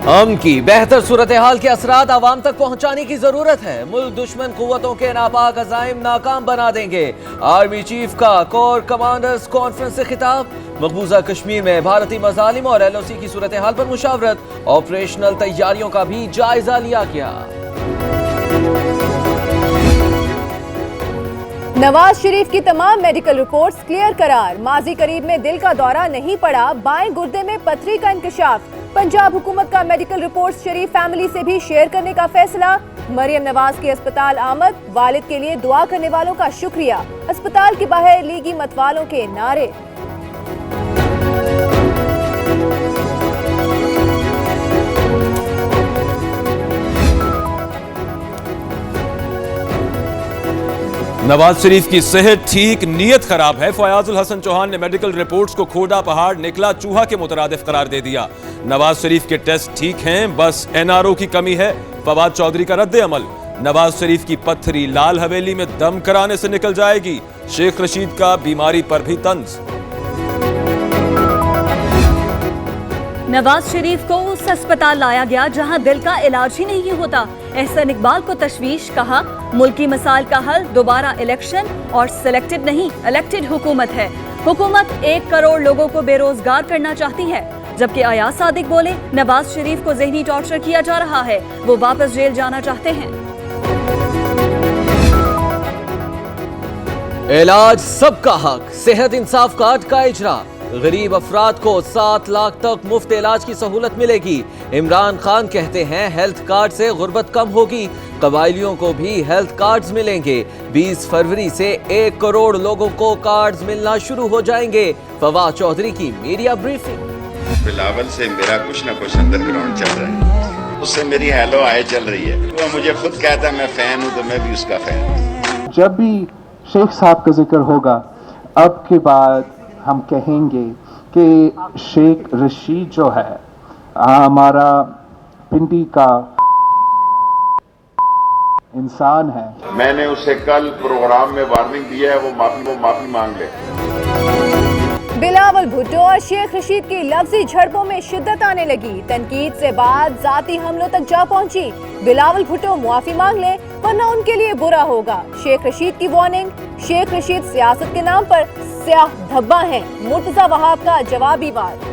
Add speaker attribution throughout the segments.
Speaker 1: अमन की बेहतर सूरत हाल के असरात आवाम तक पहुंचाने की जरूरत है। मुल्क दुश्मन कुव्वतों के नापाक अज़ाइम नाकाम बना देंगे। आर्मी चीफ का कोर कमांडर्स कॉन्फ्रेंस से खिताब। मकबूजा कश्मीर में भारतीय मज़ालिम और LOC की सूरत हाल पर मुशावरत। ऑपरेशनल तैयारियों का भी जायजा लिया गया।
Speaker 2: नवाज शरीफ की तमाम मेडिकल रिपोर्ट्स क्लियर करार। माजी करीब में दिल का दौरा नहीं पड़ा, बाएं गुर्दे में पथरी का इंकशाफ। पंजाब हुकूमत का मेडिकल रिपोर्ट्स शरीफ फैमिली से भी शेयर करने का फैसला। मरियम नवाज की अस्पताल आमद, वालिद के लिए दुआ करने वालों का शुक्रिया। अस्पताल के बाहर लीगी मतवालों के नारे।
Speaker 3: नवाज शरीफ की सेहत ठीक, नीयत खराब है। फयाजुल हसन चौहान ने मेडिकल रिपोर्ट्स को खोदा पहाड़ निकला चूहा के मुतरादिफ करार दे दिया। नवाज शरीफ के टेस्ट ठीक हैं, बस NRO की कमी है। फवाद चौधरी का रद्द अमल। नवाज शरीफ की पत्थरी लाल हवेली में दम कराने से निकल जाएगी। शेख रशीद का बीमारी पर भी तंज।
Speaker 4: नवाज शरीफ को उस अस्पताल लाया गया जहां दिल का इलाज ही नहीं होता। एहसन इकबाल को तशवीश, कहा मुल्की मसाइल का हल दोबारा इलेक्शन और सिलेक्टेड नहीं इलेक्टेड हुकूमत है। हुकूमत 1 करोड़ लोगों को बेरोजगार करना चाहती है। जबकि अयाज सादिक बोले नवाज शरीफ को ज़हनी टॉर्चर किया जा रहा है, वो वापस जेल जाना चाहते हैं।
Speaker 1: इलाज सबका हक, सेहत इंसाफ कार्ड का इजरा। गरीब अफराद को 7 लाख तक मुफ्त इलाज की सहूलत मिलेगी। इमरान खान कहते हैं हेल्थ कार्ड से गुर्बत कम होगी। कबायलियों को भी हेल्थ कार्ड्स मिलेंगे। 20 फरवरी से 1 करोड़ लोगों को कार्ड्स मिलना शुरू हो जाएंगे। फवाद चौधरी की मीडिया ब्रीफिंग।
Speaker 5: बिलावल से मेरा कुछ ना कुछ अंडरग्राउंड चल रहा है, उससे मेरी हेलो हाय चल रही है। वो मुझे खुद कहता है मैं फैन हूँ, तो मैं भी उसका फैन हूँ।
Speaker 6: जब भी शेख साहब का जिक्र होगा, अब के बाद हम कहेंगे कि शेख रशीद जो है हमारा पिंडी का इंसान है।
Speaker 5: मैंने उसे कल प्रोग्राम में वार्निंग दिया है, वो माफी मांग ले।
Speaker 2: बिलावल भुट्टो और शेख रशीद की लफ्जी झड़पों में शिद्दत आने लगी। तनकीद से बाद जाती हमलों तक जा पहुंची। बिलावल भुट्टो मुआफी मांग ले वरना उनके लिए बुरा होगा। शेख रशीद की वार्निंग। शेख रशीद सियासत के नाम पर स्याह धब्बा हैं। मुर्तजा वहाब का जवाबी वार।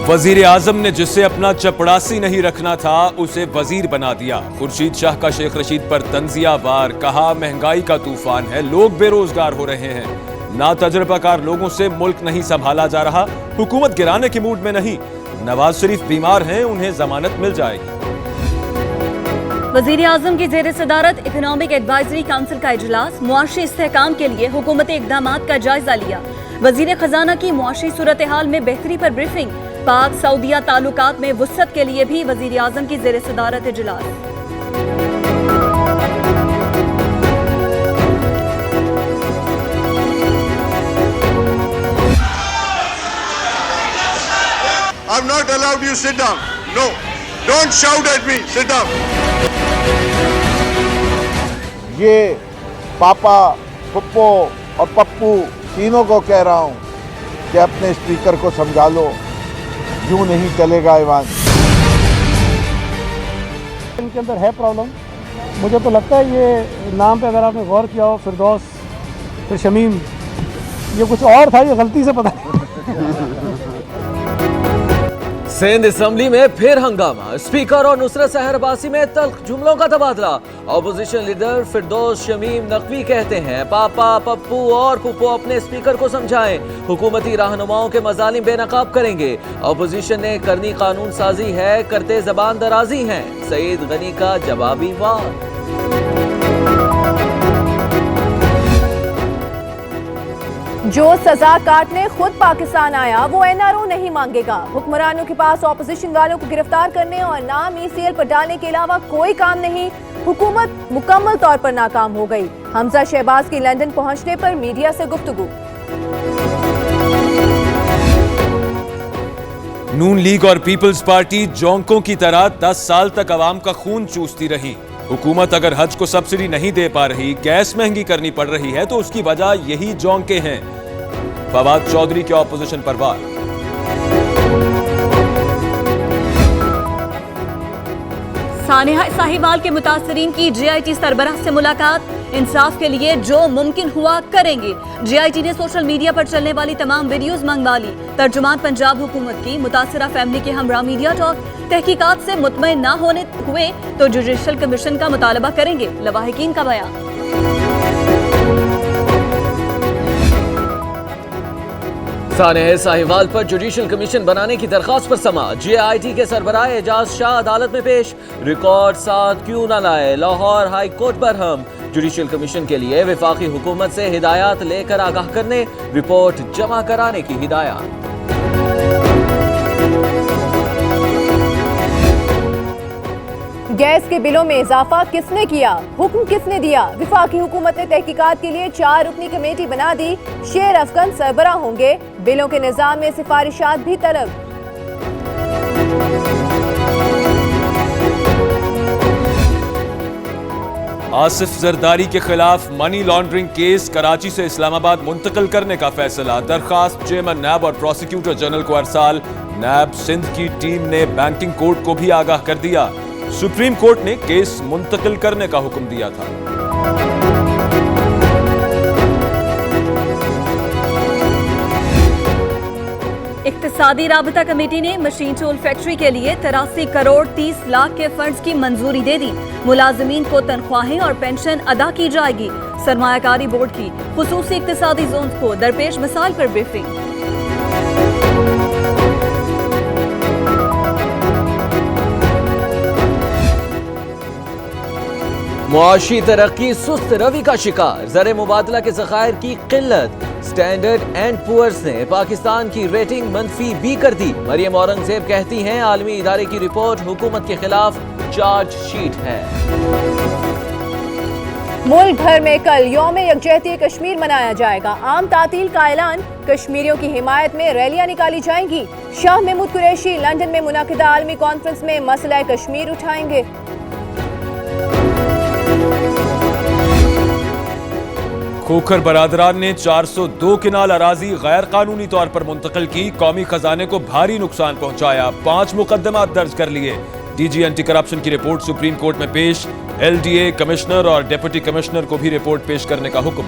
Speaker 3: वजीर आजम ने जिसे अपना चपड़ासी नहीं रखना था उसे वजीर बना दिया। खुर्शीद शाह का शेख रशीद पर तंजिया वार, कहा महंगाई का तूफान है, लोग बेरोजगार हो रहे हैं। ना तजुर्बाकार लोगों से मुल्क नहीं संभाला जा रहा, हुकूमत गिराने के मूड में नहीं। नवाज शरीफ बीमार हैं, उन्हें जमानत मिल जाएगी।
Speaker 4: वजीर आजम की जेर सदारत इकोनॉमिक एडवाइजरी काउंसिल का इजलास। मुआशी इस्तेहकाम के लिए हुकूमती इकदामात का जायजा लिया। वजीर खजाना की मुआशी सूरत हाल में बेहतरी पर ब्रीफिंग। पाक सऊदिया ताल्लुकात में वुसअत के लिए भी वजीर आजम की जेर सदारत इजलास।
Speaker 5: I'm not allowed you sit down. No, don't shout at me. Sit down.
Speaker 7: ये पापा, पप्पो और पप्पू तीनों को कह रहा हूँ कि अपने स्पीकर को समझा लो, यूं नहीं चलेगा ईवान।
Speaker 8: इनके अंदर है प्रॉब्लम। मुझे तो लगता है ये नाम पे अगर आपने गौर किया हो, फिरदौस फिर शमीम, ये कुछ और था, ये गलती से पता
Speaker 1: सिंध असेंबली में फिर हंगामा। स्पीकर और नुसरत सहर अब्बासी में तल्ख जुमलों का तबादला। ऑपोजिशन लीडर फिरदौस शमीम नकवी कहते हैं पापा, पप्पू और पुप्पो अपने स्पीकर को समझाएं, हुकूमती रहनुमाओं के मजालिम बेनकाब करेंगे। ऑपोजिशन ने करनी कानून साजी है, करते जबान दराजी हैं। सईद गनी का जवाबी वार।
Speaker 2: जो सजा काटने खुद पाकिस्तान आया वो NRO नहीं मांगेगा। हुक्मरानों के पास ऑपोजिशन वालों को गिरफ्तार करने और नाम ECL पर डालने के अलावा कोई काम नहीं। हुकूमत मुकम्मल तौर पर नाकाम हो गई। हमजा शहबाज की लंदन पहुंचने पर मीडिया से गुफ्तगू।
Speaker 3: नून लीग और पीपल्स पार्टी जोंकों की तरह 10 साल तक अवाम का खून चूसती रही। हुकूमत अगर हज को सब्सिडी नहीं दे पा रही, गैस महंगी करनी पड़ रही है, तो उसकी वजह यही जोंके हैं। फवाद चौधरी के ऑपोजिशन पर वार।
Speaker 4: सानेहा साहिवाल के मुतासरीन की जीआईटी सरबराह से मुलाकात, इंसाफ के लिए जो मुमकिन हुआ करेंगे। जीआईटी ने सोशल मीडिया पर चलने वाली तमाम वीडियोस मंगवा ली। तर्जुमान पंजाब हुकूमत की मुतासरा फैमिली के हमरा मीडिया टॉक, तहकीकात से मुतमईन ना होने हुए तो जुडिशल कमीशन का मुतालबा करेंगे, लवाहिकीन का बयान।
Speaker 1: सानेह साहिवाल पर जुडिशल कमीशन बनाने की दरखास्त पर समा, जीआईटी के सरबराह एजाज शाह अदालत में पेश। रिकॉर्ड साथ क्यों न लाए, Lahore high court Barham. Judicial commission के लिए वफाकी हुकूमत से हिदायत लेकर आगाह करने, रिपोर्ट जमा कराने की हिदायत।
Speaker 2: गैस के बिलों में इजाफा किसने किया, हुक्म किसने दिया? वफाकी हुकूमत ने तहकीकात के लिए 4 रुकनी कमेटी बना दी। शेर अफगन सरबराह होंगे, बिलों के निजाम में सिफारिशात भी तलब।
Speaker 3: आसिफ जरदारी के खिलाफ मनी लॉन्ड्रिंग केस कराची से इस्लामाबाद मुंतकिल करने का फैसला, दरखास्त चेयरमैन नैब और प्रोसिक्यूटर जनरल को अरसाल। नैब सिंध की टीम ने बैंकिंग कोर्ट को भी आगाह कर दिया। सुप्रीम कोर्ट ने केस मुंतकिल करने का हुक्म दिया था।
Speaker 4: इक्तिसादी राबता कमेटी ने मशीन टूल फैक्ट्री के लिए 83 करोड़ 30 लाख के फंड्स की मंजूरी दे दी। मुलाजिमीन को तनख्वाहें और पेंशन अदा की जाएगी। सरमायाकारी बोर्ड की खुसूसी इक्तिसादी जोन को दरपेश मिसाल पर ब्रीफिंग।
Speaker 1: मुआशी तरक्की सुस्त रवि का शिकार, ज़र मुबादला के ज़खायर की किल्लत। स्टैंडर्ड एंड पुअर्स ने पाकिस्तान की रेटिंग मंफी भी कर दी। मरियम औरंगजेब कहती हैं आलमी इदारे की रिपोर्ट हुकूमत के खिलाफ चार्जशीट है।
Speaker 2: मुल्क भर में कल यौम यकजहती कश्मीर मनाया जाएगा। आम तातील का ऐलान, कश्मीरियों की हिमायत में रैलियां निकाली जाएंगी। शाह महमूद कुरैशी लंदन में मुनाकिदा आलमी कॉन्फ्रेंस में मसला कश्मीर उठाएंगे।
Speaker 3: खोखर बरादरान ने 402 किनाल अराजी गैर कानूनी तौर पर मुंतकिल की, कौमी खजाने को भारी नुकसान पहुंचाया। 5 मुकदमात दर्ज कर लिए। डीजी एंटी करप्शन की रिपोर्ट सुप्रीम कोर्ट में पेश। एलडीए कमिश्नर और डिप्टी कमिश्नर को भी रिपोर्ट पेश करने का हुक्म।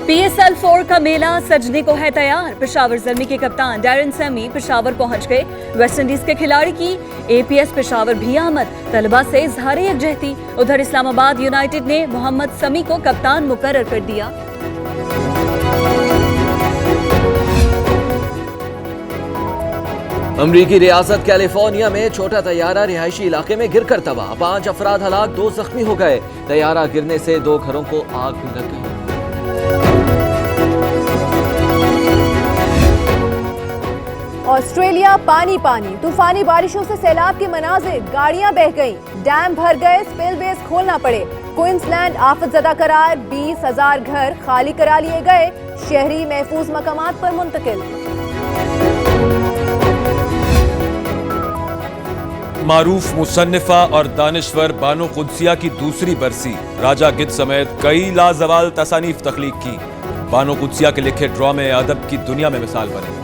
Speaker 4: PSL 4 का मेला सजने को है तैयार। पेशावर ज़ल्मी के कप्तान डैरन सैमी पेशावर पहुंच गए। वेस्टइंडीज के खिलाड़ी की APS पेशावर भी आमद। तलबा से इज़हार यकजहती। उधर इस्लामाबाद यूनाइटेड ने मोहम्मद समी को कप्तान मुकर्रर कर दिया।
Speaker 1: अमरीकी रियासत कैलिफोर्निया में छोटा तैयारा रिहायशी इलाके में गिरकर तबाह। 5 अफराद हलाक, 2 जख्मी हो गए। तैयारा गिरने से 2 घरों को आग भी लग गई।
Speaker 2: ऑस्ट्रेलिया पानी पानी, तूफानी बारिशों से सैलाब के मनाजिर, गाड़ियां बह गईं, डैम भर गए, स्पिलवेज खोलना पड़े। क्वींसलैंड आफतजदा करार, 20,000 घर खाली करा लिए गए। शहरी महफूज मकामात पर मुंतकिल।
Speaker 3: मारूफ मुसन्निफा और दानिश्वर बानो कुद्सिया की दूसरी बरसी, राजा गिद्ध समेत कई लाजवाल तसानीफ तख्लीक की। बानो कुद्सिया के लिखे ड्रामे अदब की दुनिया में मिसाल बने।